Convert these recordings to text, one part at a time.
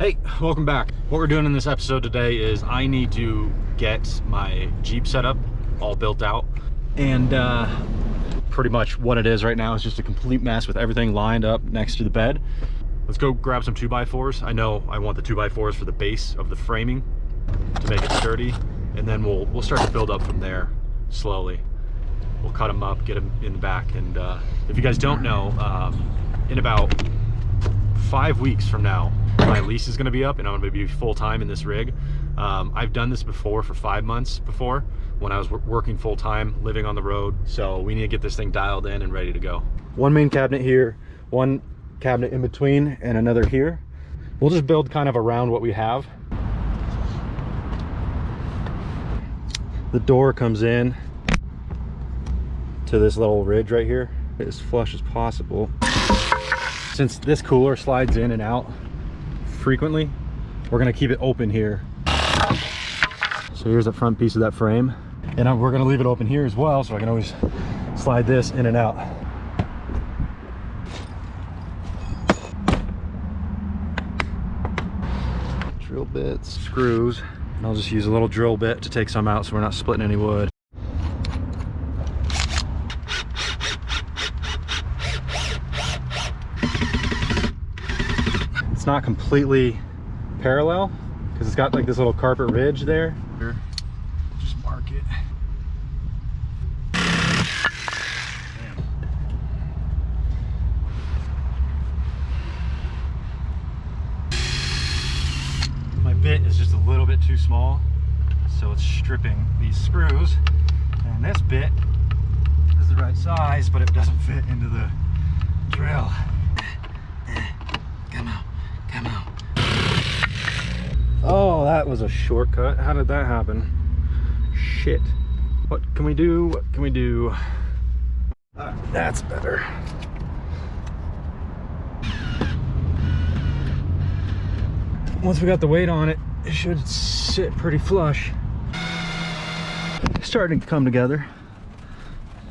Hey, welcome back. What we're doing in this episode today is I need to get my Jeep set up, all built out. And pretty much what it is right now is just a complete mess with everything lined up next to the bed. Let's go grab some 2x4s. I know I want the 2x4s for the base of the framing to make it sturdy. And then we'll start to build up from there slowly. We'll cut them up, get them in the back. And if you guys don't know, in about 5 weeks from now, my lease is going to be up and I'm going to be full-time in this rig. I've done this before for 5 months before when I was working full-time, living on the road. So we need to get this thing dialed in and ready to go. One main cabinet here, one cabinet in between, and another here. We'll just build kind of around what we have. The door comes in to this little ridge right here, as flush as possible. Since this cooler slides in and out frequently, we're gonna keep it open here. So here's the front piece of that frame, and we're gonna leave it open here as well, so I can always slide this in and out. Drill bits, screws, and I'll just use a little drill bit to take some out so we're not splitting any wood. It's not completely parallel because it's got like this little carpet ridge there. Just mark it. Damn. My bit is just a little bit too small, so it's stripping these screws, and this bit is the right size, but it doesn't fit into the drill. Come on. Come on. Oh, that was a shortcut. How did that happen? Shit. What can we do? What can we do? That's better. Once we got the weight on it, it should sit pretty flush. Starting to come together.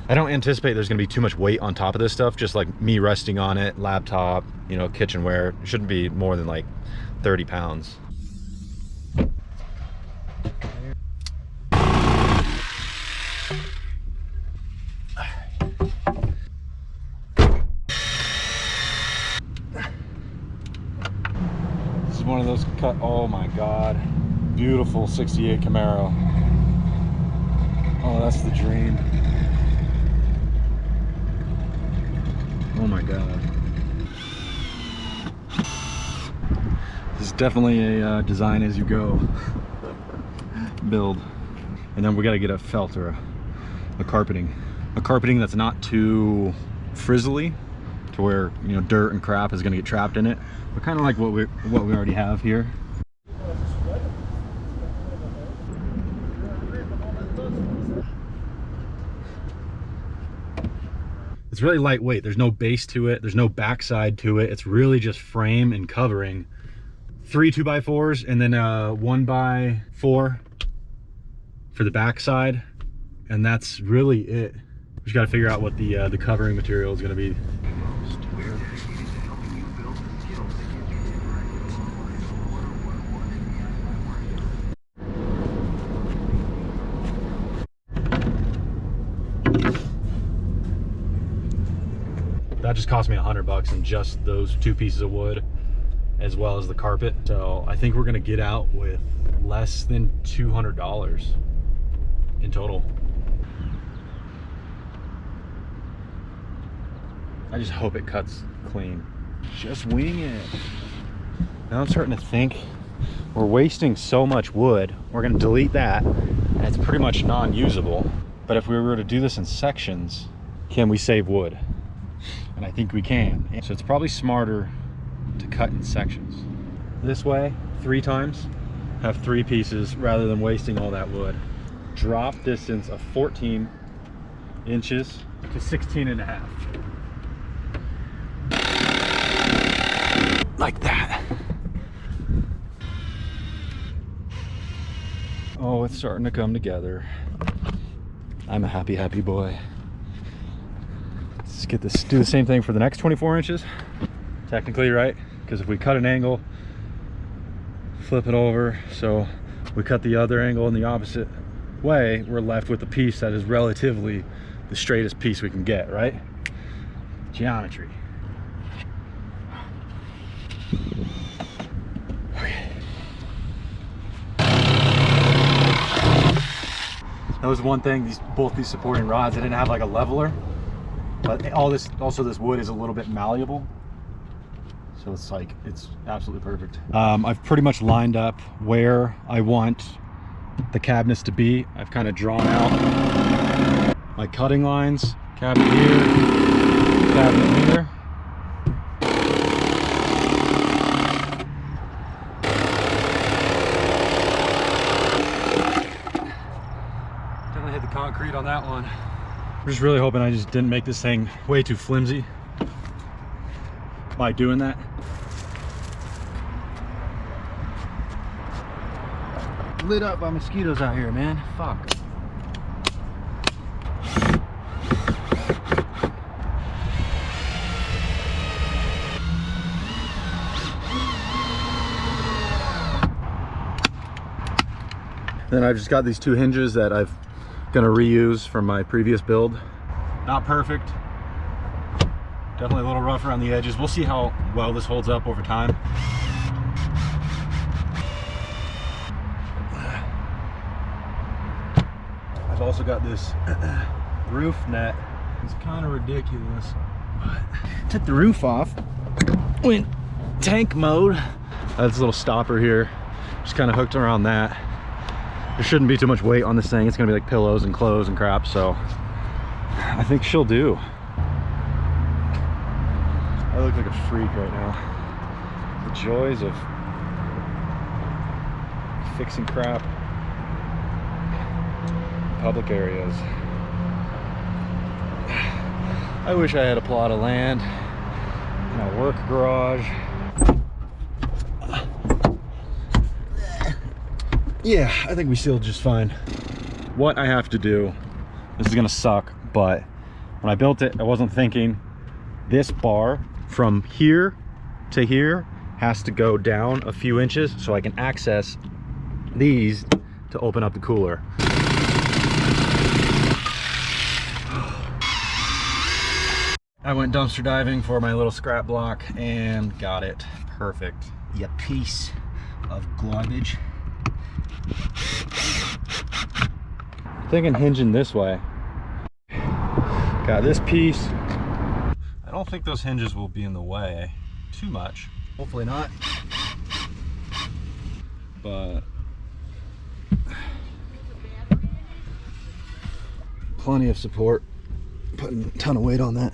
I don't anticipate there's gonna be too much weight on top of this stuff, just like me resting on it, laptop, you know, kitchenware. It shouldn't be more than like 30 pounds. This is one of those cut, oh my God. Beautiful 68 Camaro. Oh, that's the dream. Oh my God. This is definitely a design as you go build. And then we got to get a felt or a carpeting. A carpeting that's not too frizzly to where, you know, dirt and crap is going to get trapped in it. But kind of like what we already have here. It's really lightweight. There's no base to it. There's no backside to it. It's really just frame and covering. 3 2x4s and then 1x4 for the backside, and that's really it. We just got to figure out what the covering material is going to be. That just cost me $100 in just those 2 pieces of wood, as well as the carpet. So I think we're gonna get out with less than $200 in total. I just hope it cuts clean. Just wing it. Now I'm starting to think we're wasting so much wood. We're gonna delete that, and it's pretty much non-usable. But if we were to do this in sections, can we save wood? And I think we can. So it's probably smarter to cut in sections. This way, 3 times, have 3 pieces rather than wasting all that wood. Drop distance of 14 inches to 16.5. Like that. Oh, it's starting to come together. I'm a happy, happy boy. Let's get this, do the same thing for the next 24 inches. Technically, right? Because if we cut an angle flip it over. So we cut the other angle in the opposite way. We're left with a piece that is relatively the straightest piece we can get, right? Geometry. Okay. That was one thing, both these supporting rods, they didn't have like a leveler, but this wood is a little bit malleable. So it's like, it's absolutely perfect. I've pretty much lined up where I want the cabinets to be. I've kind of drawn out my cutting lines. Cabinet here, cabinet here. Definitely hit the concrete on that one. I'm just really hoping I just didn't make this thing way too flimsy by doing that. Lit up by mosquitoes out here, man. Fuck. Then I've just got these two hinges that I've gonna reuse from my previous build. Not perfect. Definitely a little rough around the edges. We'll see how well this holds up over time. I've also got this roof net. It's kind of ridiculous. Took the roof off, went tank mode. That's a little stopper here. Just kind of hooked around that. There shouldn't be too much weight on this thing. It's gonna be like pillows and clothes and crap, so I think she'll do. I look like a freak right now. The joys of fixing crap in public areas. I wish I had a plot of land and a work garage. Yeah, I think we sealed just fine. What I have to do, this is gonna suck, but when I built it, I wasn't thinking this bar from here to here has to go down a few inches so I can access these to open up the cooler. I went dumpster diving for my little scrap block and got it perfect. You piece of garbage. Thinking hinging this way. Got this piece. I don't think those hinges will be in the way too much. Hopefully not. But plenty of support. Putting a ton of weight on that.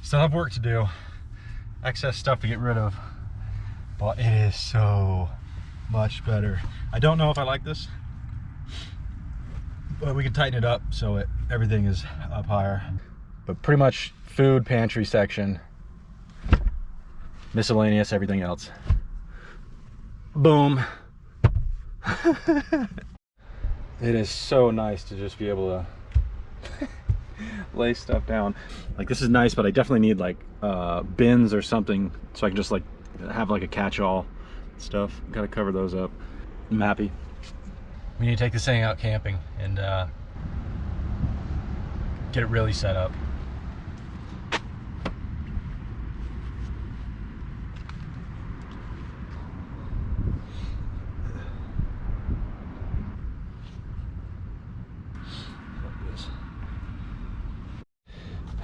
Still have work to do, excess stuff to get rid of, but it is so much better. I don't know if I like this, but we can tighten it up so everything is up higher. But pretty much food pantry section, miscellaneous, everything else. Boom. It is so nice to just be able to lay stuff down. Like, this is nice, but I definitely need like bins or something so I can just like have like a catch-all stuff. Gotta cover those up. I'm happy. We need to take this thing out camping and get it really set up.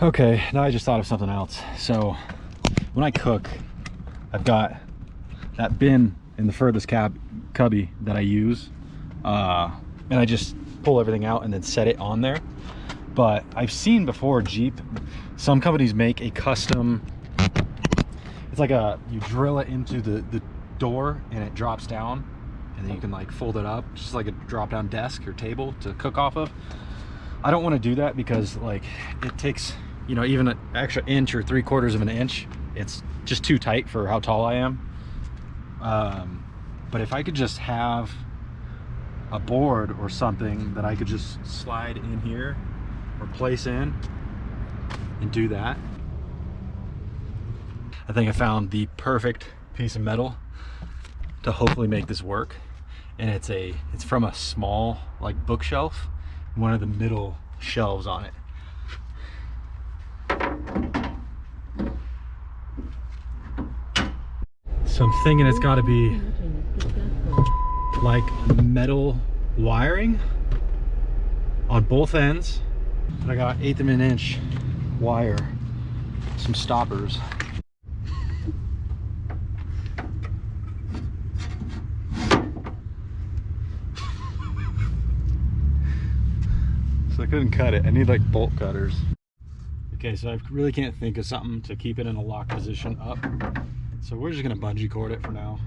Okay, now I just thought of something else. So when I cook, I've got that bin in the furthest cubby that I use, and I just pull everything out and then set it on there. But I've seen before some companies make a custom, it's like you drill it into the door and it drops down, and then you can like fold it up, just like a drop down desk or table to cook off of. I don't want to do that because like it takes, you know, even an extra inch or 3/4 of an inch, it's just too tight for how tall I am. But if I could just have a board or something that I could just slide in here or place in and do that. I think I found the perfect piece of metal to hopefully make this work. And it's from a small like bookshelf, one of the middle shelves on it. So I'm thinking it's got to be like metal wiring on both ends. And I got 1/8 of an inch wire, some stoppers. So I couldn't cut it. I need like bolt cutters. Okay, so I really can't think of something to keep it in a lock position up. So we're just gonna bungee cord it for now.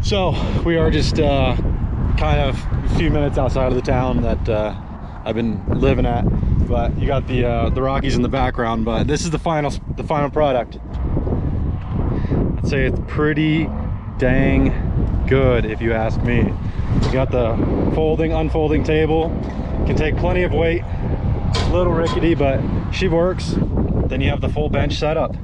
So we are just kind of a few minutes outside of the town that I've been living at, but you got the Rockies in the background. But this is the final product. I'd say it's pretty dang good if you ask me. You got the unfolding table, can take plenty of weight, a little rickety, but she works. Then you have the full bench setup.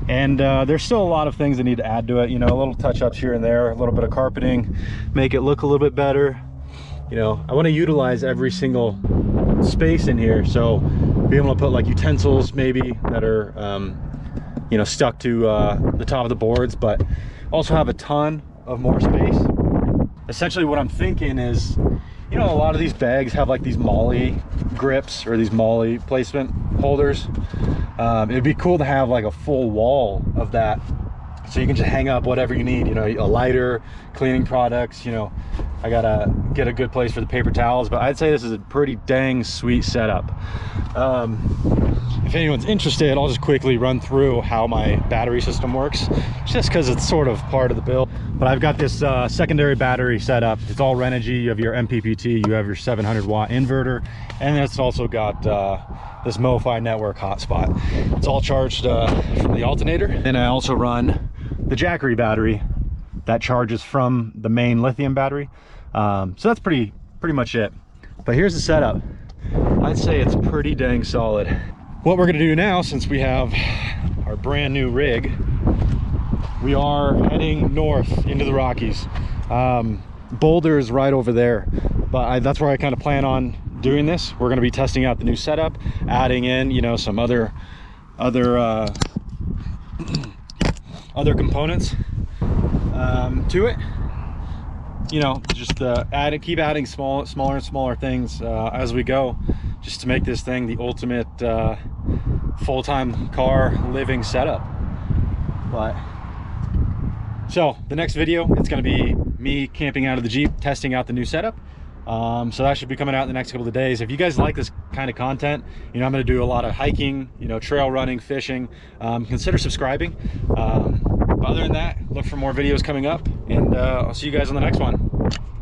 And there's still a lot of things that need to add to it, you know, little touch-ups here and there, a little bit of carpeting, make it look a little bit better. You know, I want to utilize every single space in here, so be able to put like utensils maybe that are you know, stuck to the top of the boards, but also have a ton of more space. Essentially what I'm thinking is, you know, a lot of these bags have like these MOLLE grips or these MOLLE placement holders. It'd be cool to have like a full wall of that, so you can just hang up whatever you need, you know, a lighter, cleaning products, you know. I gotta get a good place for the paper towels, but I'd say this is a pretty dang sweet setup. If anyone's interested, I'll just quickly run through how my battery system works, just because it's sort of part of the build. But I've got this secondary battery set up. It's all Renogy. You have your MPPT, you have your 700 watt inverter, and it's also got this MoFi network hotspot. It's all charged from the alternator. And I also run the Jackery battery that charges from the main lithium battery. So that's pretty much it. But here's the setup. I'd say it's pretty dang solid. What we're gonna do now, since we have our brand new rig, we are heading north into the Rockies. Boulder is right over there, but that's where I kind of plan on doing this. We're gonna be testing out the new setup, adding in, you know, some other components to it. You know, just keep adding smaller and smaller things as we go, just to make this thing the ultimate full-time car living setup. But so the next video, it's going to be me camping out of the Jeep, testing out the new setup. So that should be coming out in the next couple of days. If you guys like this kind of content, you know, I'm going to do a lot of hiking, you know, trail running, fishing. Consider subscribing. But other than that, look for more videos coming up, and I'll see you guys on the next one.